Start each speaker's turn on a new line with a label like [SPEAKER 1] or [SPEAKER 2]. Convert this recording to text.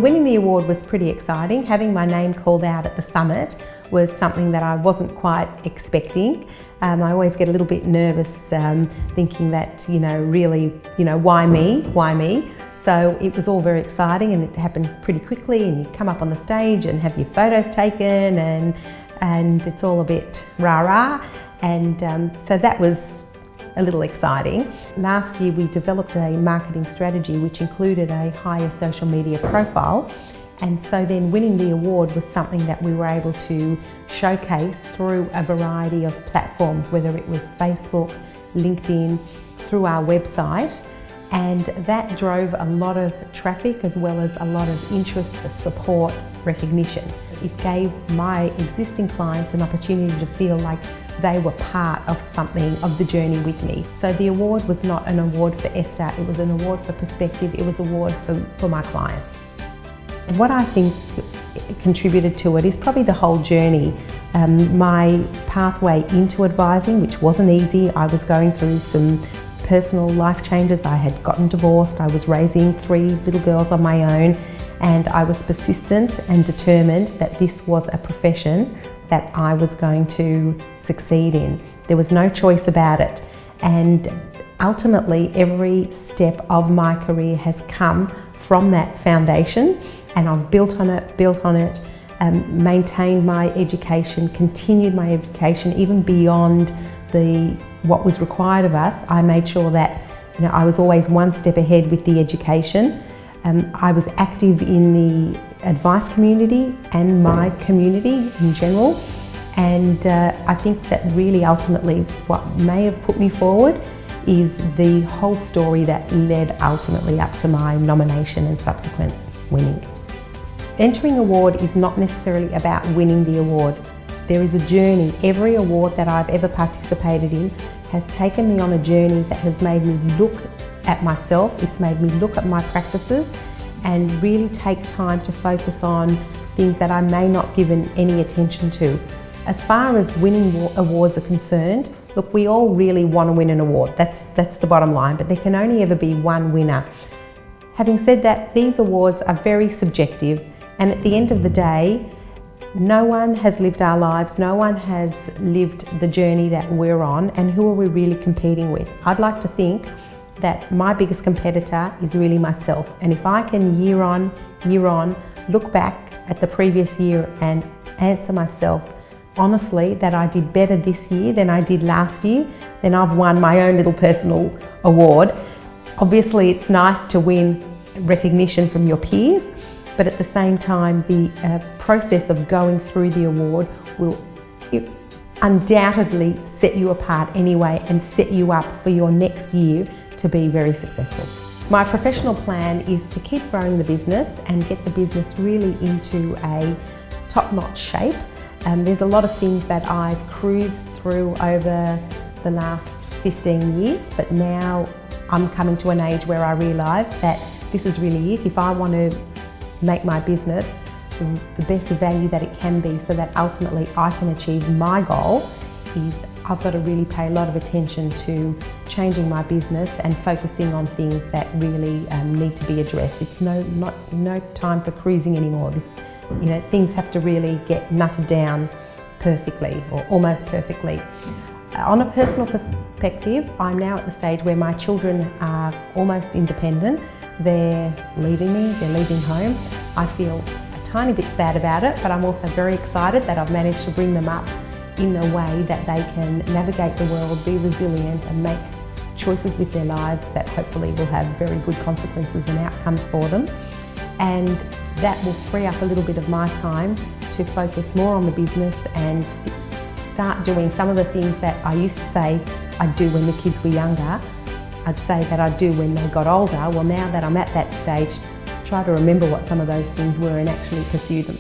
[SPEAKER 1] Winning the award was pretty exciting. Having my name called out at the summit was something that I wasn't quite expecting. I always get a little bit nervous thinking that, really, why me? Why me? So it was all very exciting, and it happened pretty quickly, and you come up on the stage and have your photos taken, and it's all a bit rah-rah. And so that was a little exciting. Last year we developed a marketing strategy which included a higher social media profile, and so then winning the award was something that we were able to showcase through a variety of platforms, whether it was Facebook, LinkedIn, through our website, and that drove a lot of traffic as well as a lot of interest, support, recognition. It gave my existing clients an opportunity to feel like they were part of something, of the journey with me. So the award was not an award for Esther, it was an award for perspective, it was an award for my clients. And what I think contributed to it is probably the whole journey. My pathway into advising, which wasn't easy. I was going through some personal life changes. I had gotten divorced, I was raising 3 little girls on my own, and I was persistent and determined that this was a profession that I was going to succeed in. There was no choice about it, and ultimately every step of my career has come from that foundation, and I've built on it, maintained my education, continued my education even beyond what was required of us. I made sure that I was always one step ahead with the education. I was active in the advice community and my community in general, and I think that really ultimately what may have put me forward is the whole story that led ultimately up to my nomination and subsequent winning. Entering award is not necessarily about winning the award. There is a journey. Every award that I've ever participated in has taken me on a journey that has made me look at myself, it's made me look at my practices and really take time to focus on things that I may not given any attention to. As far as winning awards are concerned, look, we all really want to win an award. That's the bottom line, but there can only ever be one winner. Having said that, these awards are very subjective, and at the end of the day, no one has lived our lives, no one has lived the journey that we're on, and who are we really competing with? I'd like to think that my biggest competitor is really myself, and if I can year on, look back at the previous year and answer myself honestly that I did better this year than I did last year, then I've won my own little personal award. Obviously it's nice to win recognition from your peers, but at the same time the process of going through the award will undoubtedly set you apart anyway and set you up for your next year to be very successful. My professional plan is to keep growing the business and get the business really into a top-notch shape. There's a lot of things that I've cruised through over the last 15 years, but now I'm coming to an age where I realise that this is really it. If I want to make my business the best value that it can be so that ultimately I can achieve my goal, is I've got to really pay a lot of attention to changing my business and focusing on things that really need to be addressed. It's no time for cruising anymore. Things have to really get nutted down perfectly or almost perfectly. On a personal perspective, I'm now at the stage where my children are almost independent. They're leaving me, they're leaving home. I feel a tiny bit sad about it, but I'm also very excited that I've managed to bring them up in a way that they can navigate the world, be resilient and make choices with their lives that hopefully will have very good consequences and outcomes for them. And that will free up a little bit of my time to focus more on the business and start doing some of the things that I used to say I'd do when the kids were younger. I'd say that I'd do when they got older. Well, now that I'm at that stage, try to remember what some of those things were and actually pursue them.